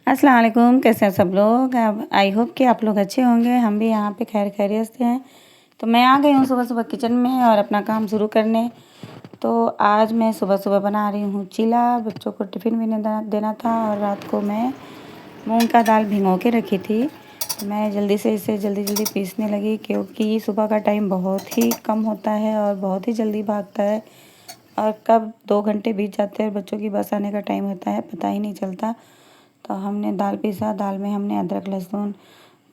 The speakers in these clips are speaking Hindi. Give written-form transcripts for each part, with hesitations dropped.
अस्सलाम वालेकुम। कैसे हैं सब लोग। अब आई होप कि आप लोग अच्छे होंगे। हम भी यहाँ पे खैर खैरियत से हैं। तो मैं आ गई हूँ सुबह सुबह किचन में और अपना काम शुरू करने। तो आज मैं सुबह सुबह बना रही हूँ चीला। बच्चों को टिफ़िन भी देना था और रात को मैं मूंग का दाल भिगो के रखी थी। तो मैं जल्दी से इसे जल्दी पीसने लगी क्योंकि सुबह का टाइम बहुत ही कम होता है और बहुत ही जल्दी भागता है और कब 2 घंटे बीत जाते हैं। बच्चों की बस आने का टाइम होता है, पता ही नहीं चलता। तो हमने दाल पीसा। दाल में हमने अदरक लहसुन,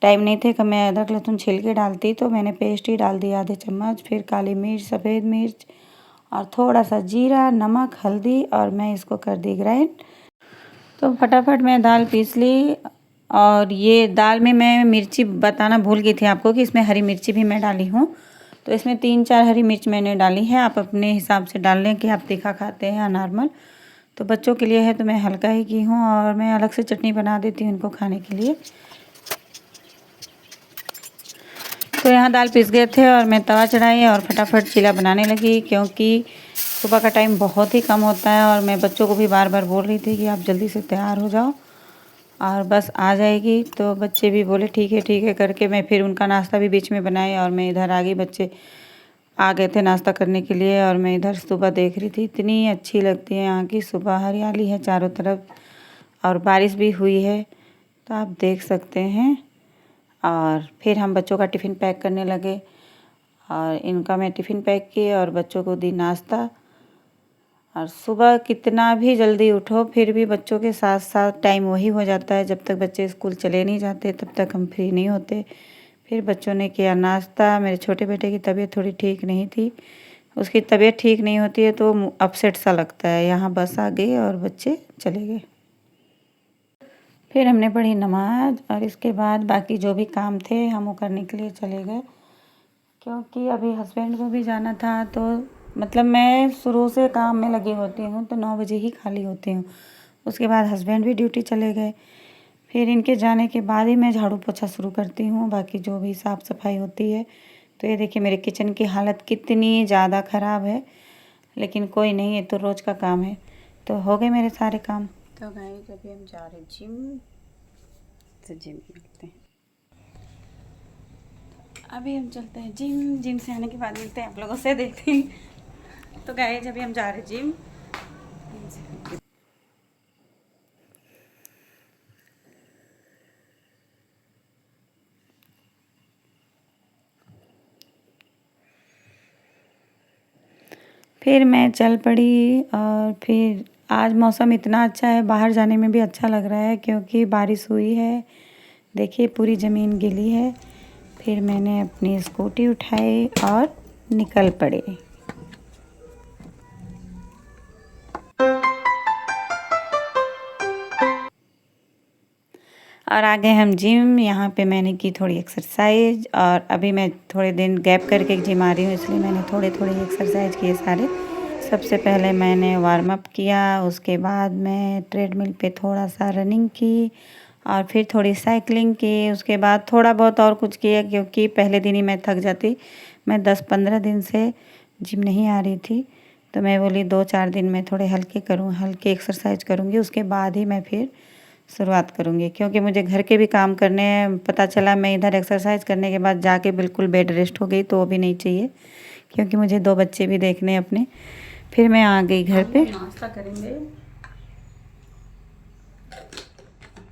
टाइम नहीं थे कि मैं अदरक लहसुन छील के डालती, तो मैंने पेस्ट ही डाल दिया आधे चम्मच। फिर काली मिर्च, सफ़ेद मिर्च और थोड़ा सा जीरा, नमक, हल्दी और मैं इसको कर दी ग्राइंड। तो फटाफट मैं दाल पीस ली। और ये दाल में मैं मिर्ची बताना भूल गई थी आपको कि इसमें हरी मिर्ची भी मैं डाली हूँ। तो इसमें 3-4 हरी मिर्च मैंने डाली है। आप अपने हिसाब से डाल लें कि आप तीखा खाते हैं या नॉर्मल। तो बच्चों के लिए है तो मैं हल्का ही की हूँ और मैं अलग से चटनी बना देती हूँ इनको खाने के लिए। तो यहाँ दाल पीस गए थे और मैं तवा चढ़ाई और फटाफट चीला बनाने लगी क्योंकि सुबह का टाइम बहुत ही कम होता है। और मैं बच्चों को भी बार बार बोल रही थी कि आप जल्दी से तैयार हो जाओ और बस आ जाएगी। तो बच्चे भी बोले ठीक है करके मैं फिर उनका नाश्ता भी बीच में बनाई और मैं इधर आ गई। बच्चे आ गए थे नाश्ता करने के लिए और मैं इधर सुबह देख रही थी। इतनी अच्छी लगती है यहाँ की सुबह, हरियाली है चारों तरफ और बारिश भी हुई है, तो आप देख सकते हैं। और फिर हम बच्चों का टिफ़िन पैक करने लगे और इनका मैं टिफ़िन पैक किए और बच्चों को दी नाश्ता। और सुबह कितना भी जल्दी उठो फिर भी बच्चों के साथ साथ टाइम वही हो जाता है। जब तक बच्चे स्कूल चले नहीं जाते तब तक हम फ्री नहीं होते। फिर बच्चों ने किया नाश्ता। मेरे छोटे बेटे की तबीयत थोड़ी ठीक नहीं थी। उसकी तबीयत ठीक नहीं होती है तो अपसेट सा लगता है। यहाँ बस आ गई और बच्चे चले गए। फिर हमने पढ़ी नमाज और इसके बाद बाकी जो भी काम थे हम वो करने के लिए चले गए क्योंकि अभी हस्बैंड को भी जाना था। तो मतलब मैं शुरू से काम में लगी होती हूँ तो 9 बजे ही खाली होती हूँ। उसके बाद हस्बैंड भी ड्यूटी चले गए। फिर इनके जाने के बाद ही मैं झाड़ू पोछा शुरू करती हूँ, बाकी जो भी साफ़ सफाई होती है। तो ये देखिए मेरे किचन की हालत कितनी ज़्यादा ख़राब है, लेकिन कोई नहीं, ये तो रोज़ का काम है। तो हो गए मेरे सारे काम। तो गाइस अभी हम जा रहे जिम। तो जिम मिलते हैं। अभी हम चलते हैं जिम। जिम से आने के बाद मिलते हैं आप लोगों से, देखते हैं। तो गाइस अभी हम जा रहे जिम। फिर मैं चल पड़ी और फिर आज मौसम इतना अच्छा है, बाहर जाने में भी अच्छा लग रहा है क्योंकि बारिश हुई है। देखिए पूरी ज़मीन गीली है। फिर मैंने अपनी स्कूटी उठाई और निकल पड़े। और आ गए हम जिम। यहाँ पे मैंने की थोड़ी एक्सरसाइज और अभी मैं थोड़े दिन गैप करके जिम आ रही हूँ, इसलिए मैंने थोड़े एक्सरसाइज किए सारे। सबसे पहले मैंने वार्म अप किया, उसके बाद मैं ट्रेडमिल पे थोड़ा सा रनिंग की और फिर थोड़ी साइकिलिंग की। उसके बाद थोड़ा बहुत और कुछ किया क्योंकि पहले दिन ही मैं थक जाती। मैं 10-15 दिन से जिम नहीं आ रही थी, तो मैं बोली 2-4 दिन में थोड़े हल्के एक्सरसाइज करूँगी, उसके बाद ही मैं फिर शुरुआत करूँगी क्योंकि मुझे घर के भी काम करने हैं। पता चला मैं इधर एक्सरसाइज करने के बाद जाके बिल्कुल बेड रेस्ट हो गई, तो वो भी नहीं चाहिए क्योंकि मुझे 2 बच्चे भी देखने हैं अपने। फिर मैं आ गई घर पे। नाश्ता करेंगे।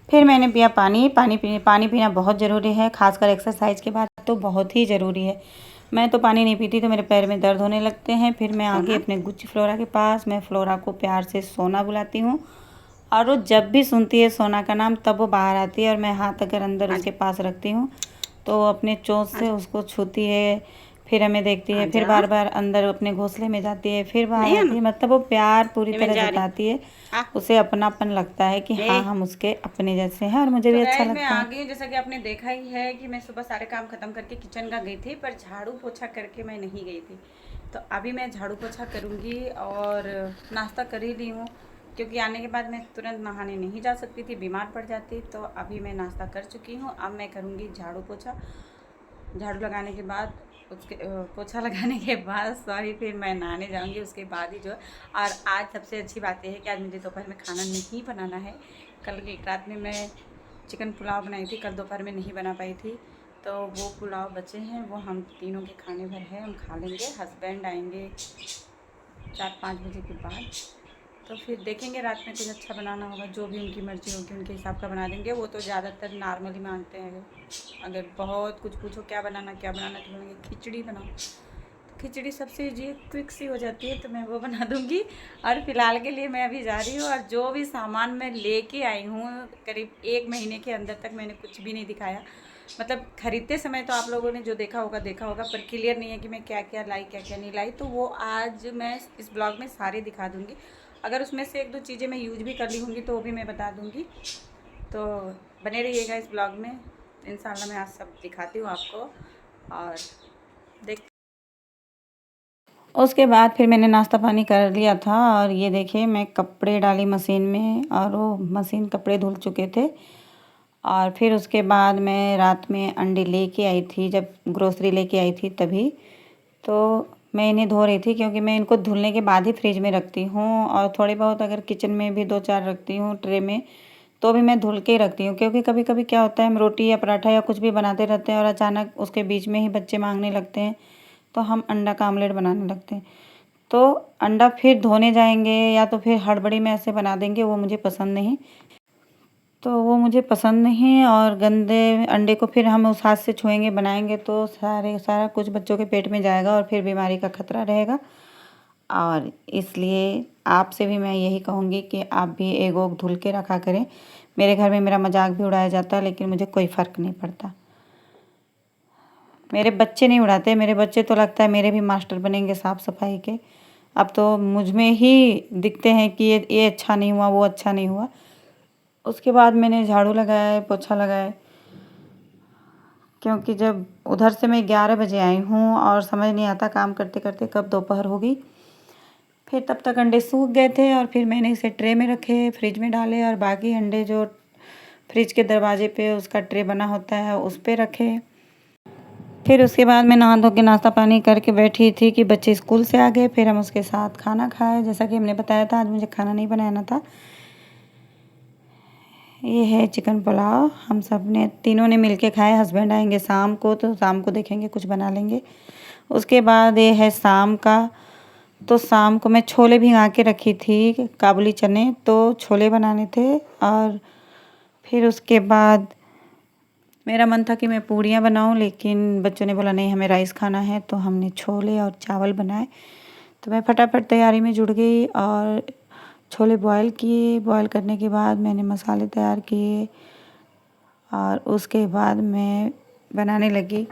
फिर मैंने पिया पानी पीना बहुत ज़रूरी है, खासकर एक्सरसाइज के बाद तो बहुत ही ज़रूरी है। मैं तो पानी नहीं पीती तो मेरे पैर में दर्द होने लगते हैं। फिर मैं आ गई अपने गुच्ची फ्लोरा के पास। मैं फ्लोरा को प्यार से सोना बुलाती हूँ और वो जब भी सुनती है सोना का नाम तब वो बाहर आती है और मैं हाथ अगर अंदर उसके पास रखती हूँ तो अपने चोंच से उसको छूती है, फिर हमें देखती है, फिर बार बार अंदर अपने घोंसले में जाती है, फिर बाहर आती है। मतलब वो प्यार पूरी तरह जताती है, उसे अपनापन लगता है कि हाँ हम उसके अपने जैसे हैं और मुझे भी अच्छा लगता है। मैं आ गई, जैसा कि आपने देखा ही है कि मैं सुबह सारे काम खत्म करके किचन का गई थी, पर झाड़ू पोछा करके मैं नहीं गई थी। तो अभी मैं झाड़ू पोछा करूँगी और नाश्ता कर ही ली हूँ क्योंकि आने के बाद मैं तुरंत नहाने नहीं जा सकती थी, बीमार पड़ जाती। तो अभी मैं नाश्ता कर चुकी हूँ। अब मैं करूँगी झाड़ू पोछा। झाड़ू लगाने के बाद उसके पोछा लगाने के बाद फिर मैं नहाने जाऊँगी, उसके बाद ही जो। और आज सबसे अच्छी बात यह है कि आज मुझे दोपहर में खाना नहीं बनाना है कल रात में मैं चिकन पुलाव बनाई थी, कल दोपहर में नहीं बना पाई थी, तो वो पुलाव बचे हैं, वो हम तीनों के खाने भर है, हम खा लेंगे। हस्बैंड आएंगे 4-5 बजे के बाद, तो फिर देखेंगे रात में कुछ अच्छा बनाना होगा, जो भी उनकी मर्ज़ी होगी उनके हिसाब का बना देंगे। वो तो ज़्यादातर नॉर्मली मांगते हैं, अगर बहुत कुछ पूछो क्या बनाना तो बोलेंगे खिचड़ी बनाओ। खिचड़ी सबसे ईजी क्विक सी हो जाती है, तो मैं वो बना दूंगी। और फिलहाल के लिए मैं अभी जा रही हूँ, और जो भी सामान मैं लेके आई हूँ करीब 1 महीने के अंदर तक मैंने कुछ भी नहीं दिखाया। मतलब ख़रीदते समय तो आप लोगों ने जो देखा होगा, पर क्लियर नहीं है कि मैं क्या क्या लाई क्या क्या नहीं लाई, तो वो आज मैं इस ब्लॉग में सारे दिखा दूँगी। अगर उसमें से 1-2 चीज़ें मैं यूज भी कर ली होंगी तो वो भी मैं बता दूँगी, तो बने रहिएगा इस ब्लॉग में। इंशाल्लाह मैं आज सब दिखाती हूँ आपको। और देख उसके बाद फिर मैंने नाश्ता पानी कर लिया था, और ये देखिए मैं कपड़े डाली मशीन में, और वो मशीन कपड़े धुल चुके थे। और फिर उसके बाद मैं रात में अंडे लेके आई थी, जब ग्रोसरी लेके आई थी तभी, तो मैं इन्हें धो रही थी, क्योंकि मैं इनको धुलने के बाद ही फ्रिज में रखती हूँ, और थोड़े बहुत अगर किचन में भी 2-4 रखती हूँ ट्रे में, तो भी मैं धुल के ही रखती हूँ। क्योंकि कभी कभी क्या होता है, हम रोटी या पराठा या कुछ भी बनाते रहते हैं और अचानक उसके बीच में ही बच्चे मांगने लगते हैं, तो हम अंडा का आमलेट बनाने लगते हैं, तो अंडा फिर धोने जाएंगे या तो फिर हड़बड़ी में ऐसे बना देंगे, वो मुझे पसंद नहीं। और गंदे अंडे को फिर हम उस हाथ से छुएंगे बनाएंगे तो सारा कुछ बच्चों के पेट में जाएगा, और फिर बीमारी का खतरा रहेगा। और इसलिए आपसे भी मैं यही कहूँगी कि आप भी एग वोग धुल के रखा करें। मेरे घर में मेरा मजाक भी उड़ाया जाता है, लेकिन मुझे कोई फ़र्क नहीं पड़ता। मेरे बच्चे नहीं उड़ाते, मेरे बच्चे तो लगता है मेरे भी मास्टर बनेंगे साफ़ सफाई के। अब तो मुझ में ही दिखते हैं कि ये अच्छा नहीं हुआ, वो अच्छा नहीं हुआ। उसके बाद मैंने झाड़ू लगाया, पोछा लगाया, क्योंकि जब उधर से मैं 11 बजे आई हूँ और समझ नहीं आता काम करते करते कब दोपहर हो गई। फिर तब तक अंडे सूख गए थे, और फिर मैंने इसे ट्रे में रखे, फ्रिज में डाले, और बाकी अंडे जो फ्रिज के दरवाजे पे उसका ट्रे बना होता है उस पे रखे। फिर उसके बाद मैं नहा धो के नाश्ता पानी करके बैठी थी कि बच्चे स्कूल से आ गए, फिर हम उसके साथ खाना खाए। जैसा कि हमने बताया था, आज मुझे खाना नहीं बनाना था। ये है चिकन पुलाव, हम सब ने तीनों ने मिलके खाए। हस्बैंड आएंगे शाम को, तो शाम को देखेंगे कुछ बना लेंगे। उसके बाद ये है शाम का, तो शाम को मैं छोले भिगा के रखी थी, काबुली चने, तो छोले बनाने थे। और फिर उसके बाद मेरा मन था कि मैं पूड़ियाँ बनाऊं, लेकिन बच्चों ने बोला नहीं हमें राइस खाना है, तो हमने छोले और चावल बनाए। तो मैं फटाफट तैयारी में जुड़ गई और छोले बॉयल किए। बॉयल करने के बाद मैंने मसाले तैयार किए, और उसके बाद मैं बनाने लगी।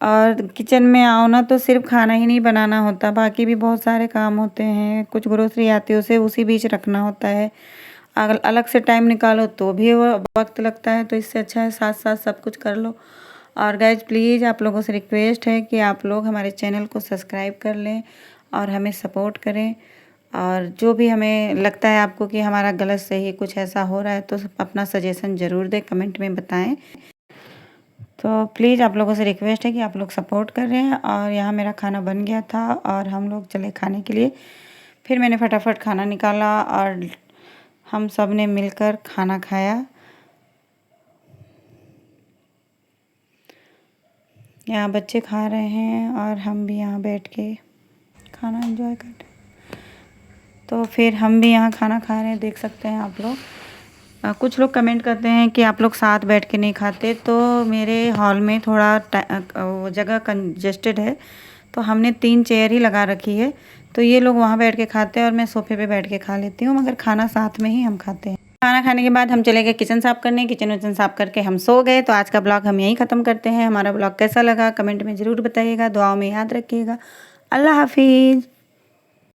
और किचन में आओ ना तो सिर्फ खाना ही नहीं बनाना होता, बाकी भी बहुत सारे काम होते हैं। कुछ ग्रोसरी आती है, उसे उसी बीच रखना होता है। अगर अलग से टाइम निकालो तो भी वो वक्त लगता है, तो इससे अच्छा है साथ साथ सब कुछ कर लो। और गाइज प्लीज़ आप लोगों से रिक्वेस्ट है कि आप लोग हमारे चैनल को सब्सक्राइब कर लें और हमें सपोर्ट करें। और जो भी हमें लगता है आपको कि हमारा गलत सही कुछ ऐसा हो रहा है, तो अपना सजेशन ज़रूर दें, कमेंट में बताएं। तो प्लीज़ आप लोगों से रिक्वेस्ट है कि आप लोग सपोर्ट कर रहे हैं। और यहाँ मेरा खाना बन गया था और हम लोग चले खाने के लिए। फिर मैंने फटाफट खाना निकाला और हम सब ने मिलकर खाना खाया। यहाँ बच्चे खा रहे हैं और हम भी यहाँ बैठ के खाना एंजॉय कर रहे हैं। तो फिर हम भी यहाँ खाना खा रहे हैं, देख सकते हैं आप लोग। कुछ लोग कमेंट करते हैं कि आप लोग साथ बैठ के नहीं खाते, तो मेरे हॉल में थोड़ा जगह कंजेस्टेड है, तो हमने 3 चेयर ही लगा रखी है, तो ये लोग वहाँ बैठ के खाते हैं और मैं सोफे पे बैठ के खा लेती हूँ, मगर खाना साथ में ही हम खाते हैं। खाना खाने के बाद हम चले गए किचन साफ़ करने। किचन विचन साफ़ करके हम सो गए। तो आज का ब्लॉग हम यहीं ख़त्म करते हैं। हमारा ब्लॉग कैसा लगा कमेंट में ज़रूर बताइएगा, दुआओं में याद रखिएगा। अल्लाह हाफिज़।